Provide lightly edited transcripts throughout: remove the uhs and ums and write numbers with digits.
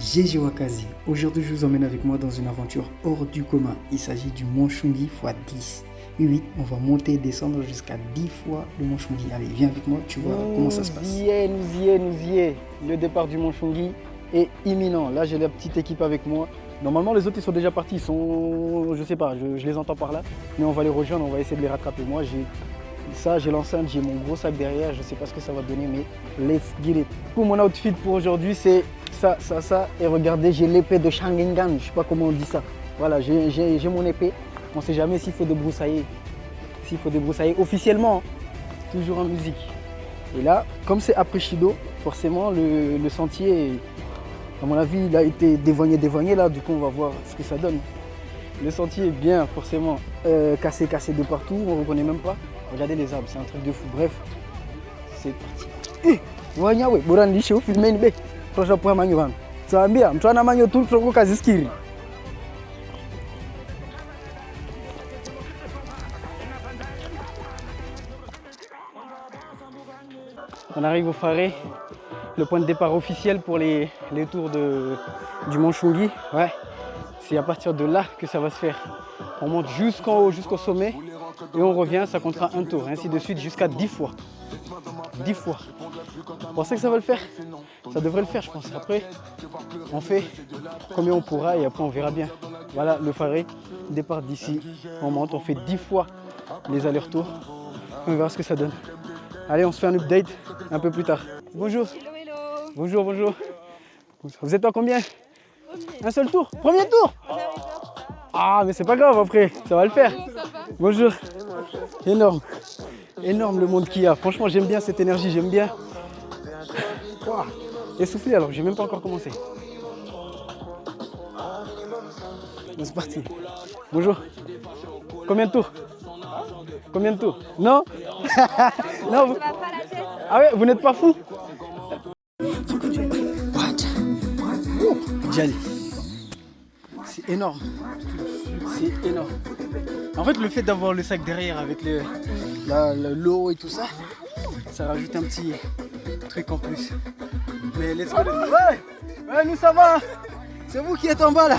Jeje Wakazi. Aujourd'hui, je vous emmène avec moi dans une aventure hors du commun. Il s'agit du Mont Chungi x 10. Oui, on va monter et descendre jusqu'à 10 fois le Mont Chungi. Allez, viens avec moi, tu vois comment ça se passe. Nous y est. Le départ du Mont Chungi est imminent. Là, j'ai la petite équipe avec moi. Normalement, les autres, ils sont déjà partis. Ils sont, je sais pas, je les entends par là. Mais on va les rejoindre, on va essayer de les rattraper. Moi, j'ai l'enceinte, j'ai mon gros sac derrière. Je sais pas ce que ça va donner, mais let's get it. Pour mon outfit pour aujourd'hui, c'est ça. Et regardez, j'ai l'épée de Sharingan. Je sais pas comment on dit ça. Voilà, j'ai mon épée. On sait jamais s'il faut débroussailler. Officiellement, toujours en musique. Et là, comme c'est après Shido, forcément, le sentier, à mon avis, il a été dévoigné là. Du coup, on va voir ce que ça donne. Le sentier est bien, forcément, cassé de partout. On ne reconnaît même pas. Regardez les arbres, c'est un truc de fou. Bref, c'est parti. Voyez, oui, Boran Lichou, filmé une bête. Prochain point, Magnovan. Ça va bien, je suis en tout le Kaziskiri. On arrive au Faré, le point de départ officiel pour les tours du Mont Chungi. Ouais, c'est à partir de là que ça va se faire. On monte jusqu'en haut, jusqu'au sommet, et on revient, ça comptera un tour, ainsi de suite jusqu'à 10 fois. 10 fois. Vous pensez que ça va le faire? Ça devrait le faire, je pense. Après, on fait combien on pourra et après on verra bien. Voilà le Faré, départ d'ici, on monte, on fait 10 fois les allers-retours. On verra ce que ça donne. Allez, on se fait un update un peu plus tard. Bonjour. Hello. Bonjour. Vous êtes en combien? Un seul tour? Premier tour? Ah, mais c'est pas grave après, ça va le faire. Bonjour. Énorme. Énorme le monde qu'il y a. Franchement, j'aime bien cette énergie, j'aime bien. Wow. Essoufflé alors, j'ai même pas encore commencé. Bon, c'est parti. Bonjour. Combien de tours? Non. Non, vous... Ah ouais, vous n'êtes pas fou? Djali. C'est énorme. C'est énorme. En fait, le fait d'avoir le sac derrière avec l'eau et tout ça, ça rajoute un petit truc en plus. Mais let's go. Ouais, nous ça va. C'est vous qui êtes en bas là.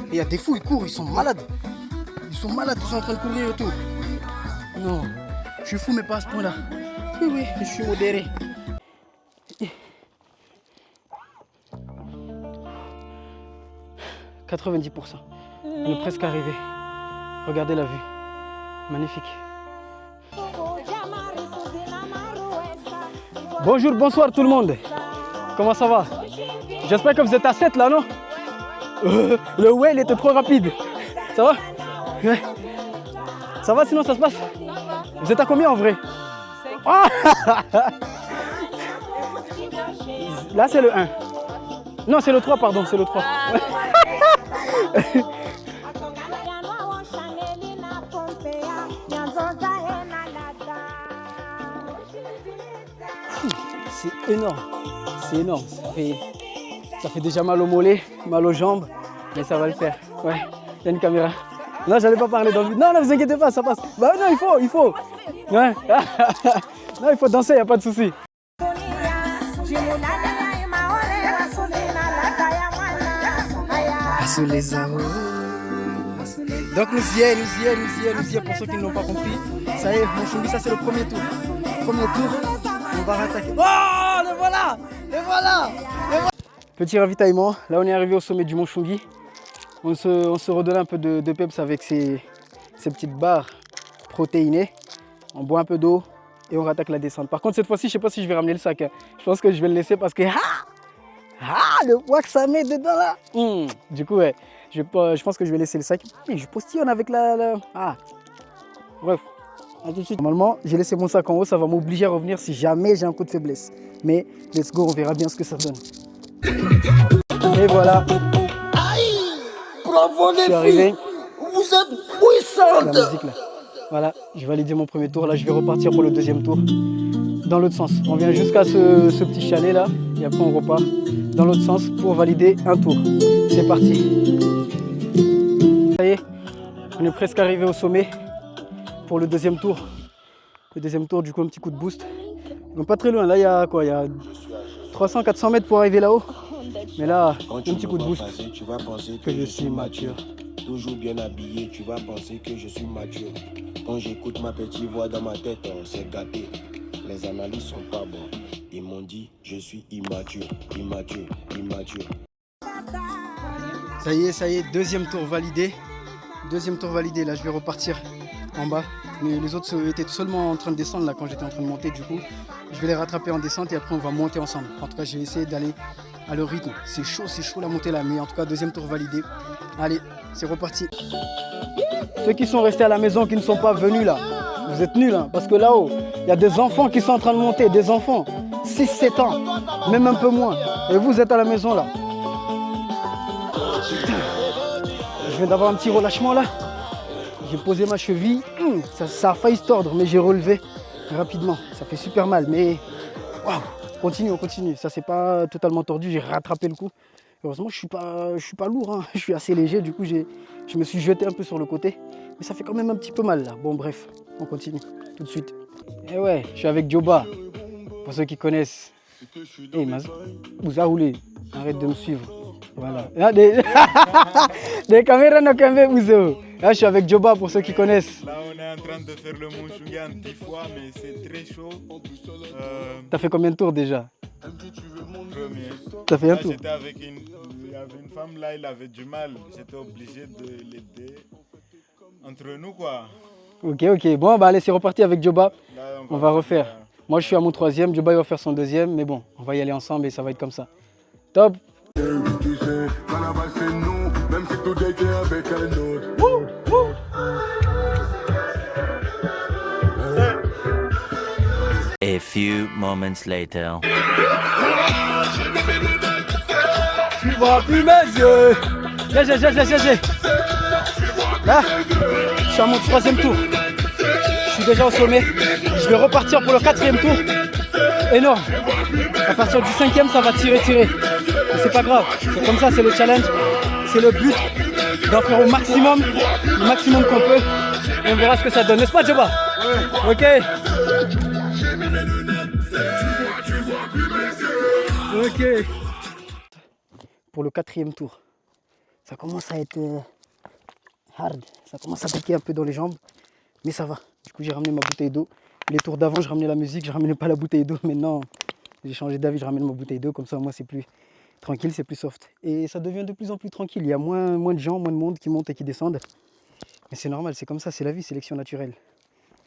Il y a des fous, ils courent, ils sont malades. Ils sont en train de courir et tout. Non, je suis fou mais pas à ce point là. Oui, je suis modéré. « 90%. On est presque arrivé. Regardez la vue. Magnifique. Bonjour, bonsoir tout le monde. Comment ça va? J'espère que vous êtes à 7 là, non? Le whale était trop rapide. Ça va? Ouais. Ça va sinon ça se passe? Vous êtes à combien en vrai? Ah. Là c'est le 1. Non c'est le 3 pardon, c'est le 3. C'est énorme. C'est énorme. Ça fait déjà mal aux mollets, mal aux jambes, mais ça va le faire. Ouais, il y a une caméra. Non, j'allais pas parler dans le vide. Non, vous inquiétez pas, ça passe. Bah non, il faut. Ouais. Non, il faut danser, il n'y a pas de souci. Donc nous y est, pour ceux qui ne l'ont pas compris. Ça y est, Mont Chungi, ça c'est le premier tour. On va rattaquer. Oh, le voilà. Petit ravitaillement, là on est arrivé au sommet du Mont Chungi. On se redonne un peu de peps avec ces petites barres protéinées. On boit un peu d'eau et on rattaque la descente. Par contre cette fois-ci, je ne sais pas si je vais ramener le sac. Je pense que je vais le laisser parce que le poids que ça met dedans là. Du coup, ouais, je pense que je vais laisser le sac. Mais je postillonne avec Bref, à tout de suite. Normalement, j'ai laissé mon sac en haut, ça va m'obliger à revenir si jamais j'ai un coup de faiblesse. Mais let's go, on verra bien ce que ça donne. Et voilà. Bravo les filles, vous êtes puissantes. La musique là. Voilà, j'ai validé mon premier tour, là je vais repartir pour le deuxième tour. Dans l'autre sens, on vient jusqu'à ce petit chalet là, et après on repart dans l'autre sens pour valider un tour. C'est parti. Ça y est, on est presque arrivé au sommet pour le deuxième tour. Le deuxième tour, du coup un petit coup de boost. Donc pas très loin, là il y a quoi, il y a 300, 400 mètres pour arriver là-haut. Mais là, Quand un tu petit me coup de vois boost. passer, tu vas penser Que je suis mature. Toujours bien habillé, tu vas penser que je suis mature. Quand j'écoute ma petite voix dans ma tête, c'est gâté. Les analyses sont pas bonnes. Ils m'ont dit, je suis immature, immature, immature. Ça y est, deuxième tour validé. Deuxième tour validé, là je vais repartir en bas. Mais les autres étaient seulement en train de descendre là quand j'étais en train de monter, du coup je vais les rattraper en descente et après on va monter ensemble. En tout cas je vais essayer d'aller à leur rythme. C'est chaud la montée là, mais en tout cas deuxième tour validé. Allez, c'est reparti. Ceux qui sont restés à la maison, qui ne sont pas venus là, vous êtes nuls hein, parce que là-haut, il y a des enfants qui sont en train de monter, des enfants, 6-7 ans, même un peu moins. Et vous êtes à la maison là. Je viens d'avoir un petit relâchement là. J'ai posé ma cheville, ça a failli se tordre, mais j'ai relevé rapidement. Ça fait super mal, mais waouh, on continue. Ça c'est pas totalement tordu, j'ai rattrapé le coup. Heureusement, je suis pas lourd, hein. Je suis assez léger, du coup je me suis jeté un peu sur le côté. Mais ça fait quand même un petit peu mal là. Bon bref, on continue tout de suite. Et ouais, je suis avec Joba, pour ceux qui connaissent. Hey, vous a roulé, arrête de me suivre. Voilà. Des caméras ne caméras Ouzo. Là, je suis avec Joba pour ceux qui connaissent. Là, on est en train de faire le Mont Chungi en 10 fois, mais c'est très chaud. T'as fait combien de tours déjà? Premier. T'as fait un Là, tour? j'étais avec il y avait une femme là, il avait du mal. J'étais obligé de l'aider. Entre nous, quoi. Ok. Bon, bah allez, c'est reparti avec Joba. Là, On va refaire. Moi, je suis à mon troisième. Joba, il va faire son deuxième. Mais bon, on va y aller ensemble et ça va être comme ça. Top! A few moments later. Tu vois plus mes yeux. J'ai. Là, je suis à mon troisième tour. Je suis déjà au sommet. Je vais repartir pour le quatrième tour. Énorme. À partir du cinquième, ça va tirer. Mais c'est pas grave. C'est comme ça, c'est le challenge. C'est le but d'en faire au maximum, le maximum qu'on peut. Et on verra ce que ça donne. N'est-ce pas, Joba? Ouais. Ok. Pour le quatrième tour, ça commence à être hard, ça commence à piquer un peu dans les jambes, mais ça va. Du coup, j'ai ramené ma bouteille d'eau. Les tours d'avant, je ramenais la musique, je ramenais pas la bouteille d'eau. Maintenant, j'ai changé d'avis, je ramène ma bouteille d'eau. Comme ça, moi, c'est plus tranquille, c'est plus soft. Et ça devient de plus en plus tranquille. Il y a moins de gens, moins de monde qui montent et qui descendent. Mais c'est normal, c'est comme ça, c'est la vie, sélection naturelle.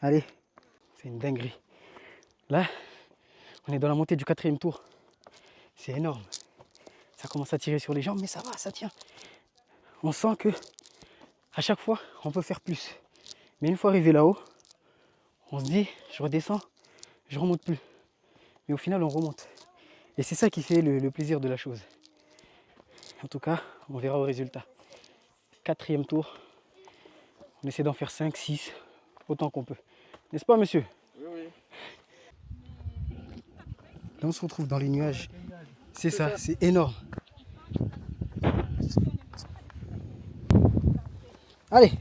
Allez, c'est une dinguerie. Là, on est dans la montée du quatrième tour. C'est énorme. Ça commence à tirer sur les jambes, mais ça va, ça tient. On sent que à chaque fois, on peut faire plus. Mais une fois arrivé là-haut, on se dit, je redescends, je remonte plus. Mais au final, on remonte. Et c'est ça qui fait le plaisir de la chose. En tout cas, on verra au résultat. Quatrième tour. On essaie d'en faire 5, 6, autant qu'on peut. N'est-ce pas, monsieur? Oui. Là, on se retrouve dans les nuages. C'est ça, c'est énorme. Allez,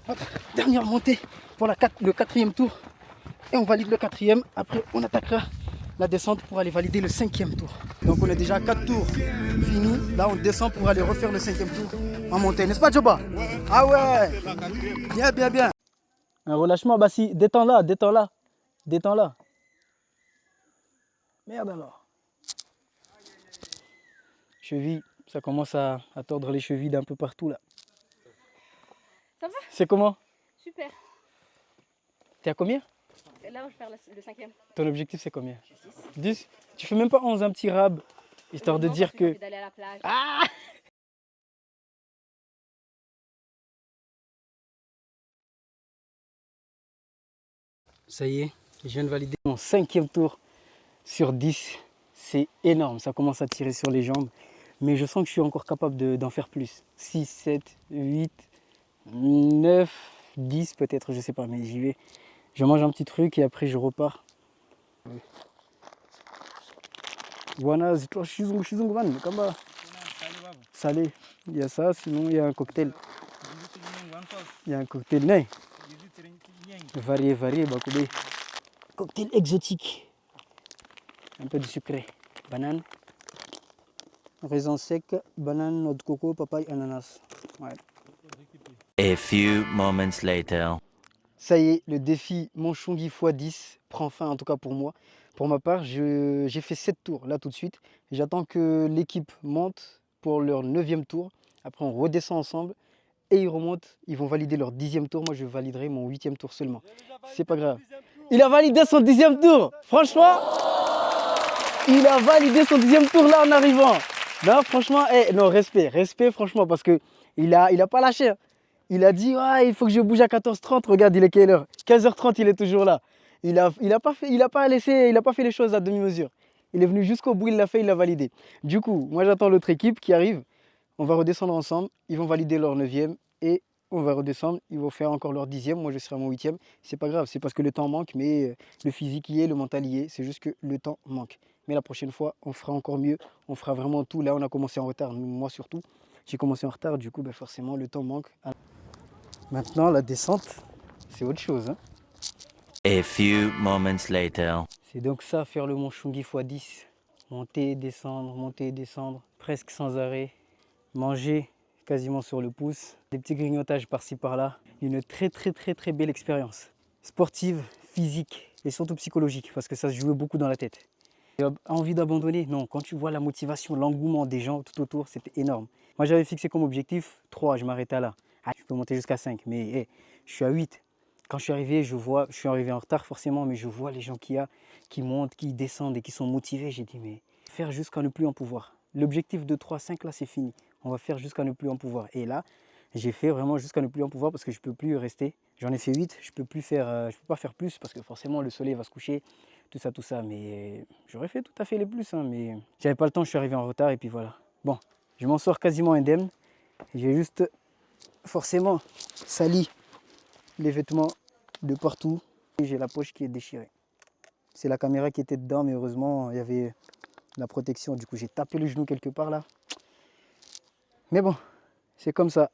hop, dernière montée pour le quatrième tour. Et on valide le quatrième. Après, on attaquera la descente pour aller valider le cinquième tour. Donc, on est déjà à 4 tours finis. Là, on descend pour aller refaire le cinquième tour en montée. N'est-ce pas, Joba? Ah ouais, bien. Un relâchement, bah si, détends-la. Merde alors. Cheville, ça commence à tordre les chevilles d'un peu partout là. Ça va? C'est comment? Super. T'es à combien? Là, je vais faire le cinquième. Ton objectif c'est combien? 10. Tu fais même pas 11, un petit rab, histoire de dire que... D'aller à la plage. Ah! Ça y est, je viens de valider mon cinquième tour sur 10. C'est énorme, ça commence à tirer sur les jambes. Mais je sens que je suis encore capable d'en faire plus. 6, 7, 8, 9, 10 peut-être, je sais pas, mais j'y vais. Je mange un petit truc et après je repars. Voilà, c'est toi, shizungu van, kamba. Salé. Il y a ça, sinon il y a un cocktail. Il y a un cocktail, non? Varié, Bakoubé. Cocktail exotique. Un peu de sucré. banane, raisin sec, banane, noix de coco, papaye, ananas. Ouais. A few moments later. Ça y est, le défi Monchongui x10 prend fin, en tout cas pour moi. Pour ma part, j'ai fait 7 tours là tout de suite. J'attends que l'équipe monte pour leur 9e tour. Après, on redescend ensemble et ils remontent. Ils vont valider leur 10e tour. Moi, je validerai mon 8e tour seulement. C'est pas grave. Il a validé son 10e tour. Franchement, il a validé son 10e tour là en arrivant. Non, franchement, non, respect, franchement, parce que il a pas lâché. Hein. Il a dit, ouais, il faut que je bouge à 14h30. Regarde, il est quelle heure? 15h30, il est toujours là. Il a pas fait les choses à demi-mesure. Il est venu jusqu'au bout, il l'a fait, il l'a validé. Du coup, moi, j'attends l'autre équipe qui arrive. On va redescendre ensemble. Ils vont valider leur 9e et on va redescendre. Ils vont faire encore leur 10e. Moi, je serai à mon 8e. C'est pas grave, c'est parce que le temps manque, mais le physique y est, le mental y est. C'est juste que le temps manque. Mais la prochaine fois, on fera encore mieux. On fera vraiment tout. Là, on a commencé en retard. Moi, surtout, j'ai commencé en retard. Du coup, forcément, le temps manque. Maintenant, la descente, c'est autre chose. Hein. A few moments later. C'est donc ça, faire le Monchongui x10. Monter, descendre, presque sans arrêt. Manger quasiment sur le pouce. Des petits grignotages par-ci par-là. Une très belle expérience. Sportive, physique et surtout psychologique parce que ça se jouait beaucoup dans la tête. Tu as envie d'abandonner? Non, quand tu vois la motivation, l'engouement des gens tout autour, c'était énorme. Moi, j'avais fixé comme objectif 3, je m'arrêtais là. Ah, je peux monter jusqu'à 5, mais je suis à 8. Quand je suis arrivé, je suis arrivé en retard forcément, mais je vois les gens qui montent, qui descendent et qui sont motivés. J'ai dit, mais faire jusqu'à ne plus en pouvoir. L'objectif de 3, 5, là, c'est fini. On va faire jusqu'à ne plus en pouvoir. Et là, j'ai fait vraiment jusqu'à ne plus en pouvoir parce que je ne peux plus rester. J'en ai fait 8, je peux pas faire plus parce que forcément, le soleil va se coucher, tout ça. Mais j'aurais fait tout à fait les plus, hein, mais j'avais pas le temps, je suis arrivé en retard et puis voilà. Bon, je m'en sors quasiment indemne. J'ai juste forcément sali les vêtements de partout. Et j'ai la poche qui est déchirée. C'est la caméra qui était dedans, mais heureusement, il y avait la protection. Du coup, j'ai tapé le genou quelque part là. Mais bon, c'est comme ça.